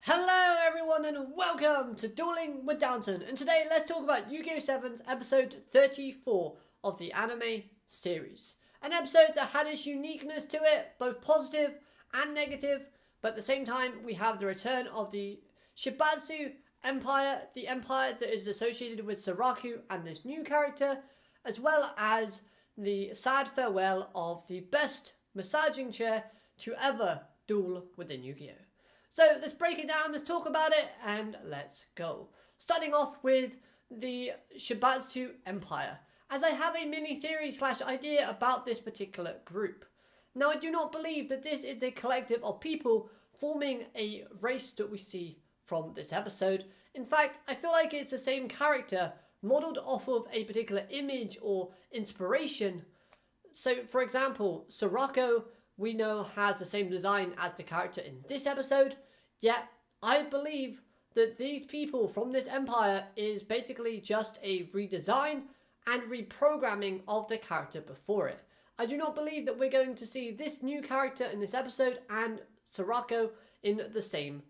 Hello everyone and welcome to Dueling with Downton, and today let's talk about Yu-Gi-Oh! 7's episode 34 of the anime series. An episode that had its uniqueness to it, both positive and negative, but at the same time we have the return of the Shibatsu Empire, the empire that is associated with Saraku and this new character, as well as the sad farewell of the best massaging chair to ever duel within Yu-Gi-Oh! So let's break it down, let's talk about it, and let's go. Starting off with the Shibatsu Empire, as I have a mini theory / idea about this particular group. Now, I do not believe that this is a collective of people forming a race that we see from this episode. In fact, I feel like it's the same character modeled off of a particular image or inspiration. So, for example, Sorako, we know, has the same design as the character in this episode, yet I believe that these people from this empire is basically just a redesign and reprogramming of the character before it. I do not believe that we're going to see this new character in this episode and Sorako in the same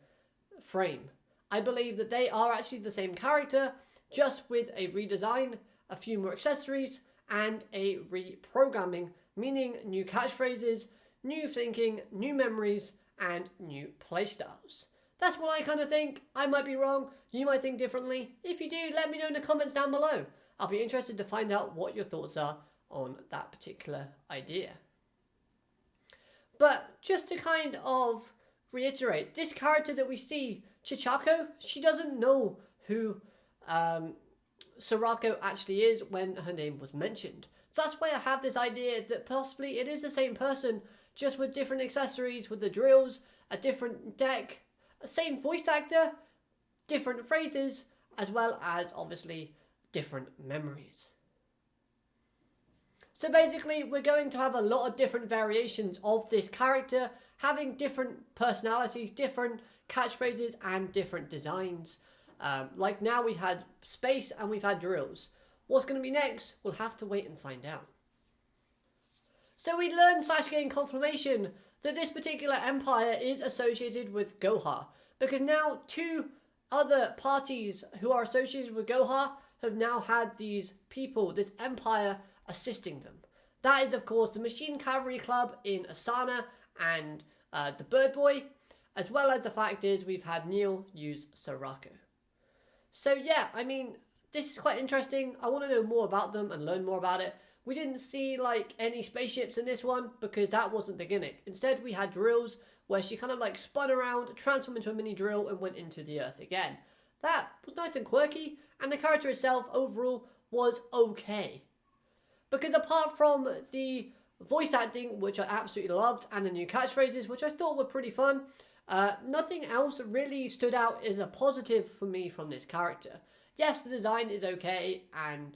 frame. I believe that they are actually the same character, just with a redesign, a few more accessories, and a reprogramming, meaning new catchphrases, new thinking, new memories, and new playstyles. That's what I kind of think. I might be wrong. You might think differently. If you do, let me know in the comments down below. I'll be interested to find out what your thoughts are on that particular idea. But just to kind of reiterate, this character that we see, Chichako, she doesn't know who Sorako actually is when her name was mentioned. So that's why I have this idea that possibly it is the same person, just with different accessories, with the drills, a different deck, same voice actor, different phrases, as well as obviously different memories. So basically we're going to have a lot of different variations of this character, having different personalities, different catchphrases, and different designs. Like now we've had space and we've had drills. What's going to be next? We'll have to wait and find out. So we learn / gain confirmation that this particular empire is associated with Goha, because now two other parties who are associated with Goha have now had these people, this empire, assisting them. That is, of course, the Machine Cavalry Club in Asana and the Bird Boy, as well as the fact is we've had Neil use Sorako. So yeah, I mean, this is quite interesting. I want to know more about them and learn more about it. We didn't see like any spaceships in this one because that wasn't the gimmick. Instead, we had drills where she kind of like spun around, transformed into a mini drill, and went into the earth again. That was nice and quirky, and the character itself overall was okay. Because apart from the voice acting, which I absolutely loved, and the new catchphrases, which I thought were pretty fun, nothing else really stood out as a positive for me from this character. Yes, the design is okay, and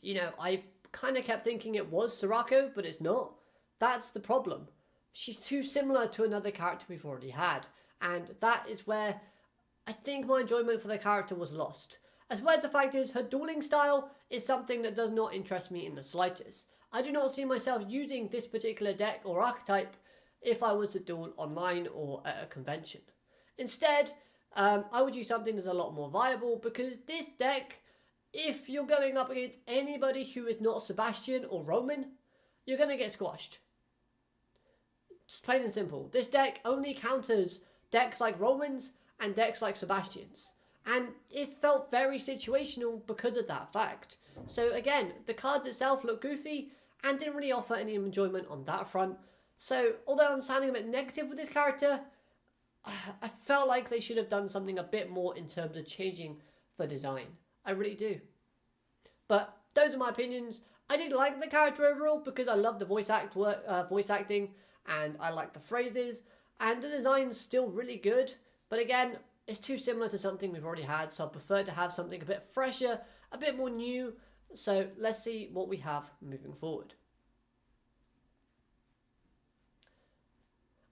you know, I kind of kept thinking it was Sorako, but it's not. That's the problem. She's too similar to another character we've already had, and that is where I think my enjoyment for the character was lost. As well as the fact is, her dueling style is something that does not interest me in the slightest. I do not see myself using this particular deck or archetype if I was to duel online or at a convention. Instead, I would use something that's a lot more viable, because this deck, if you're going up against anybody who is not Sebastian or Roman, you're going to get squashed. Just plain and simple. This deck only counters decks like Romans and decks like Sebastians. And it felt very situational because of that fact. So again, the cards itself look goofy and didn't really offer any enjoyment on that front. So although I'm sounding a bit negative with this character, I felt like they should have done something a bit more in terms of changing the design. I really do. But those are my opinions. I did like the character overall because I love the voice acting, and I like the phrases, and the design's still really good. But again, it's too similar to something we've already had, so I prefer to have something a bit fresher, a bit more new. So let's see what we have moving forward.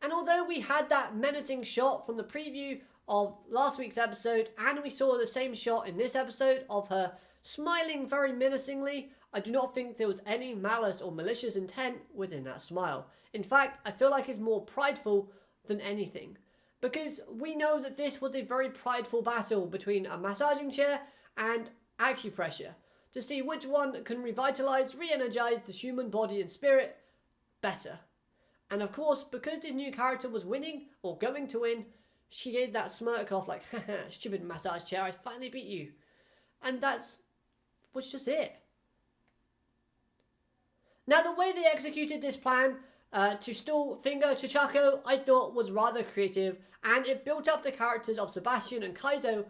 And although we had that menacing shot from the preview of last week's episode, and we saw the same shot in this episode of her smiling very menacingly, I do not think there was any malice or malicious intent within that smile. In fact, I feel like it's more prideful than anything. Because we know that this was a very prideful battle between a massaging chair and acupressure to see which one can revitalize, re-energize the human body and spirit better. And of course, because this new character was winning, or going to win, she gave that smirk off like, haha, stupid massage chair, I finally beat you. And was just it. Now, the way they executed this plan to stall Finger Chichako, I thought was rather creative, and it built up the characters of Sebastian and Kaizo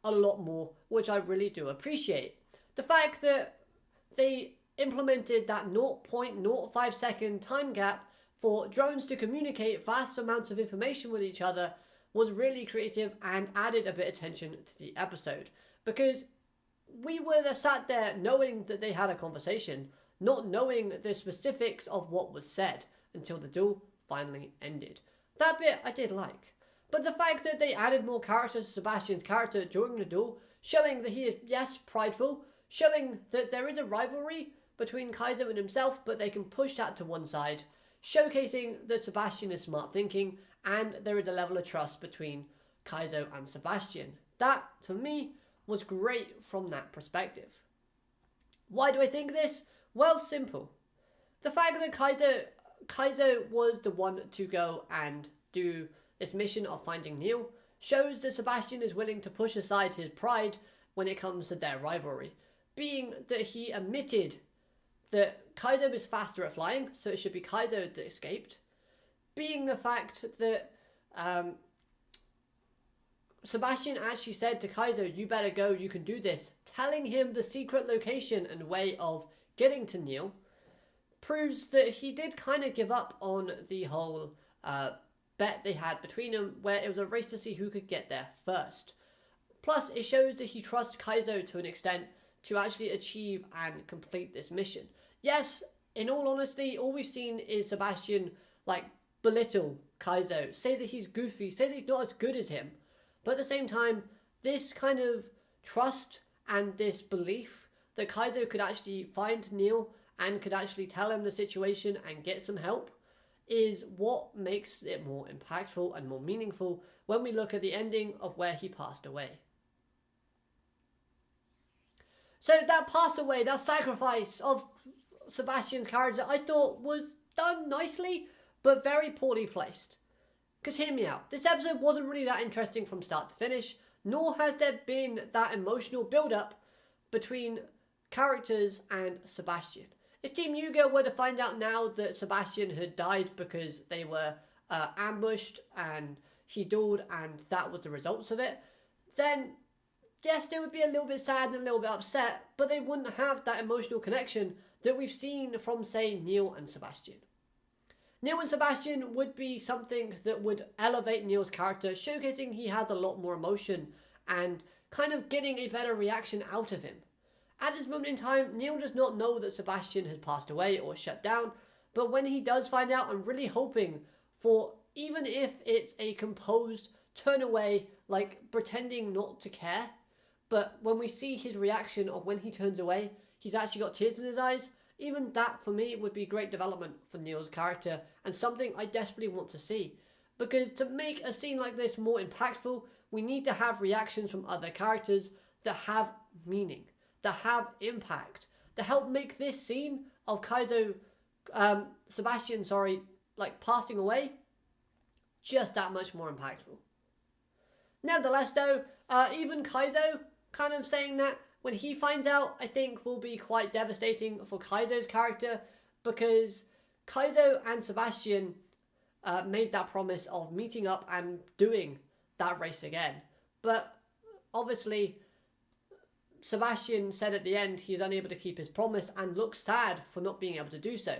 a lot more, which I really do appreciate. The fact that they implemented that 0.05 second time gap for drones to communicate vast amounts of information with each other was really creative and added a bit of tension to the episode, because we were sat there knowing that they had a conversation, not knowing the specifics of what was said until the duel finally ended. That bit I did like. But the fact that they added more characters to Sebastian's character during the duel, showing that he is, yes, prideful, showing that there is a rivalry between Kaizo and himself, but they can push that to one side, showcasing that Sebastian is smart thinking, and there is a level of trust between Kaizo and Sebastian. That, for me, was great from that perspective. Why do I think this? Well, simple. The fact that Kaizo was the one to go and do this mission of finding Neil shows that Sebastian is willing to push aside his pride when it comes to their rivalry, being that he admitted that Kaizo is faster at flying, so it should be Kaizo that escaped, being the fact that Sebastian actually said to Kaizo, you better go, you can do this, telling him the secret location and way of getting to Neil, proves that he did kind of give up on the whole bet they had between them, where it was a race to see who could get there first. Plus, it shows that he trusts Kaizo to an extent to actually achieve and complete this mission. Yes, in all honesty, all we've seen is Sebastian, belittle Kaizo, say that he's goofy, say that he's not as good as him. But at the same time, this kind of trust and this belief that Kaizo could actually find Neil and could actually tell him the situation and get some help is what makes it more impactful and more meaningful when we look at the ending of where he passed away. So that pass away, that sacrifice of Sebastian's character, I thought was done nicely, but very poorly placed. Because hear me out, this episode wasn't really that interesting from start to finish, nor has there been that emotional build-up between characters and Sebastian. If Team Yuga were to find out now that Sebastian had died because they were ambushed and he dueled and that was the results of it, then yes, they would be a little bit sad and a little bit upset, but they wouldn't have that emotional connection that we've seen from, say, Neil and Sebastian. Neil and Sebastian would be something that would elevate Neil's character, showcasing he has a lot more emotion and kind of getting a better reaction out of him. At this moment in time, Neil does not know that Sebastian has passed away or shut down, but when he does find out, I'm really hoping for, even if it's a composed turn away, pretending not to care, but when we see his reaction of when he turns away, he's actually got tears in his eyes, even that for me would be great development for Neil's character and something I desperately want to see. Because to make a scene like this more impactful, we need to have reactions from other characters that have meaning, that have impact, that help make this scene of Sebastian, passing away, just that much more impactful. Nevertheless though, even Kaizo kind of saying that when he finds out, I think will be quite devastating for Kaizo's character, because Kaizo and Sebastian made that promise of meeting up and doing that race again. But obviously, Sebastian said at the end he is unable to keep his promise and looks sad for not being able to do so.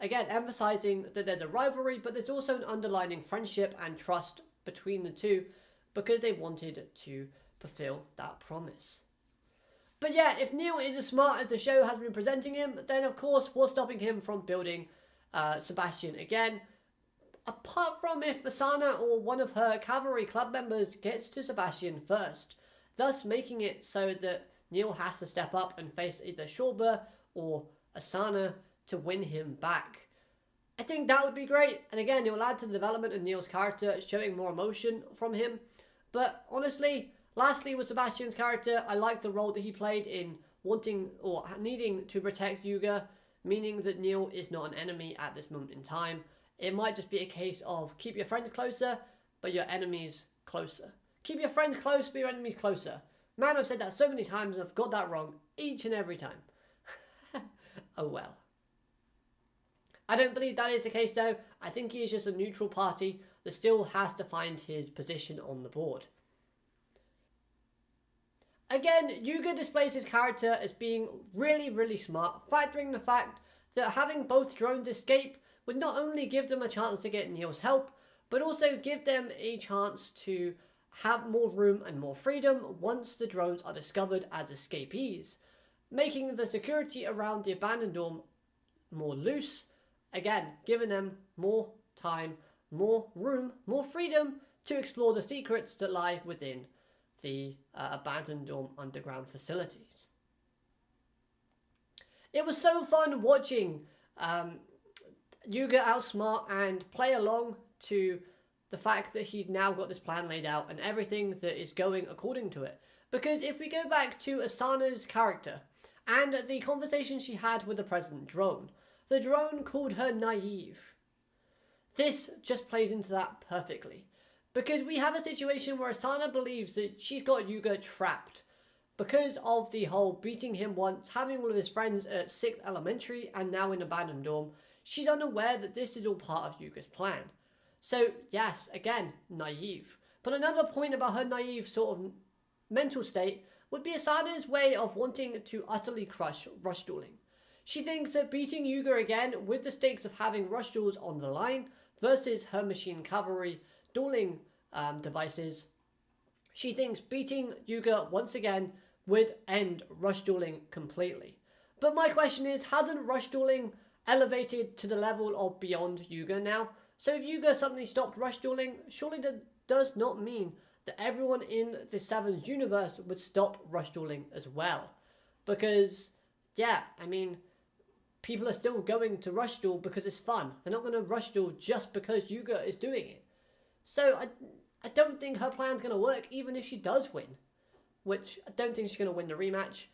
Again, emphasizing that there's a rivalry, but there's also an underlying friendship and trust between the two because they wanted to fulfill that promise. But yeah, if Neil is as smart as the show has been presenting him, then of course what's stopping him from building Sebastian again? Apart from if Asana or one of her cavalry club members gets to Sebastian first, thus making it so that Neil has to step up and face either Shorba or Asana to win him back. I think that would be great. And again, it will add to the development of Neil's character, showing more emotion from him. But honestly, lastly with Sebastian's character, I like the role that he played in wanting or needing to protect Yuga, meaning that Neil is not an enemy at this moment in time. It might just be a case of keep your friends closer, but your enemies closer. Keep your friends close, but your enemies closer. Man, I've said that so many times and I've got that wrong each and every time. Oh well. I don't believe that is the case though. I think he is just a neutral party that still has to find his position on the board. Again, Yuga displays his character as being really, really smart, factoring the fact that having both drones escape would not only give them a chance to get Neil's help, but also give them a chance to have more room and more freedom once the drones are discovered as escapees, making the security around the abandoned dorm more loose, again, giving them more time, more room, more freedom to explore the secrets that lie within the abandoned dorm underground facilities. It was so fun watching Yuga outsmart and play along to the fact that he's now got this plan laid out and everything that is going according to it. Because if we go back to Asana's character and the conversation she had with the President drone, the drone called her naive. This just plays into that perfectly. Because we have a situation where Asana believes that she's got Yuga trapped because of the whole beating him once, having all of his friends at 6th Elementary and now in abandoned dorm. She's unaware that this is all part of Yuga's plan. So yes, again, naive. But another point about her naive sort of mental state would be Asana's way of wanting to utterly crush rush dueling. She thinks that beating Yuga again with the stakes of having rush duels on the line versus her machine cavalry dueling devices, she thinks beating Yuga once again would end rush dueling completely. But my question is, hasn't rush dueling elevated to the level of beyond Yuga now? So if Yuga suddenly stopped rush dueling, surely that does not mean that everyone in the Sevens universe would stop rush dueling as well. Because, yeah, I mean, people are still going to rush duel because it's fun. They're not going to rush duel just because Yuga is doing it. So I don't think her plan's going to work even if she does win. Which I don't think she's going to win the rematch,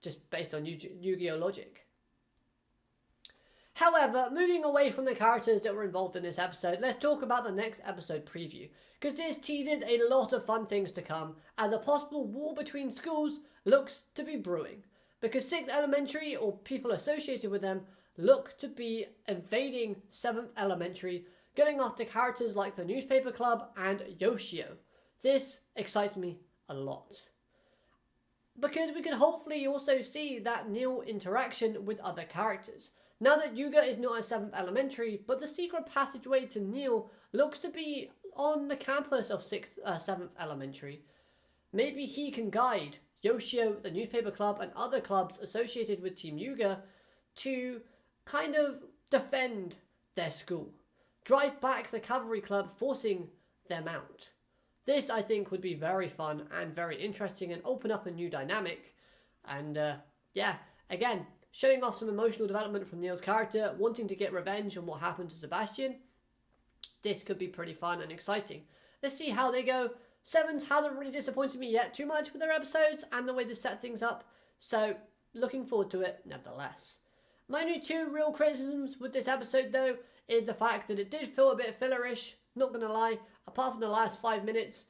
just based on Yu-Gi-Oh logic. However, moving away from the characters that were involved in this episode, let's talk about the next episode preview. Because this teases a lot of fun things to come, as a possible war between schools looks to be brewing. Because 6th Elementary, or people associated with them, look to be invading 7th Elementary, going after characters like the Newspaper Club and Yoshio. This excites me a lot. Because we can hopefully also see that Neil interaction with other characters. Now that Yuga is not at 7th Elementary, but the secret passageway to Neil looks to be on the campus of 7th Elementary. Maybe he can guide Yoshio, the Newspaper Club, and other clubs associated with Team Yuga to kind of defend their school. Drive back the Cavalry Club, forcing them out. This, I think, would be very fun and very interesting and open up a new dynamic. And, yeah, again, showing off some emotional development from Neil's character, wanting to get revenge on what happened to Sebastian. This could be pretty fun and exciting. Let's see how they go. Sevens hasn't really disappointed me yet too much with their episodes and the way they set things up, so looking forward to it nevertheless. My only two real criticisms with this episode though is the fact that it did feel a bit fillerish, not gonna lie. Apart from the last 5 minutes,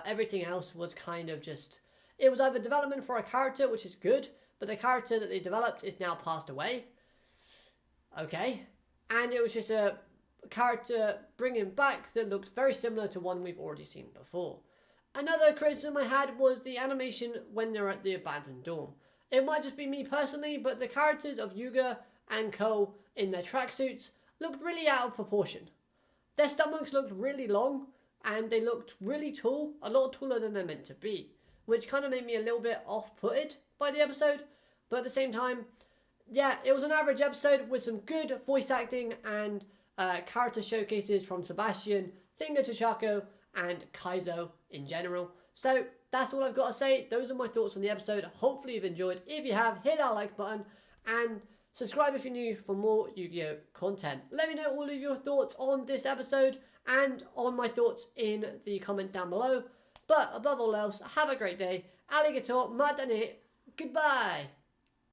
everything else was kind of just, it was either development for a character, which is good, but the character that they developed is now passed away. Okay. And it was just a character bringing back that looks very similar to one we've already seen before. Another criticism I had was the animation when they're at the abandoned dorm. It might just be me personally, but the characters of Yuga and Ko in their tracksuits looked really out of proportion. Their stomachs looked really long, and they looked really tall, a lot taller than they're meant to be, which kind of made me a little bit off-putted by the episode, but at the same time, yeah, it was an average episode with some good voice acting and character showcases from Sebastian, Finger to Chaco, and Kaizo in general. So that's all I've got to say. Those are my thoughts on the episode. Hopefully you've enjoyed. If you have, hit that like button and Subscribe if you're new for more Yu-Gi-Oh content. Let me know all of your thoughts on this episode and on my thoughts in the comments down below. But above all else, have a great day. Alligator, madane, goodbye.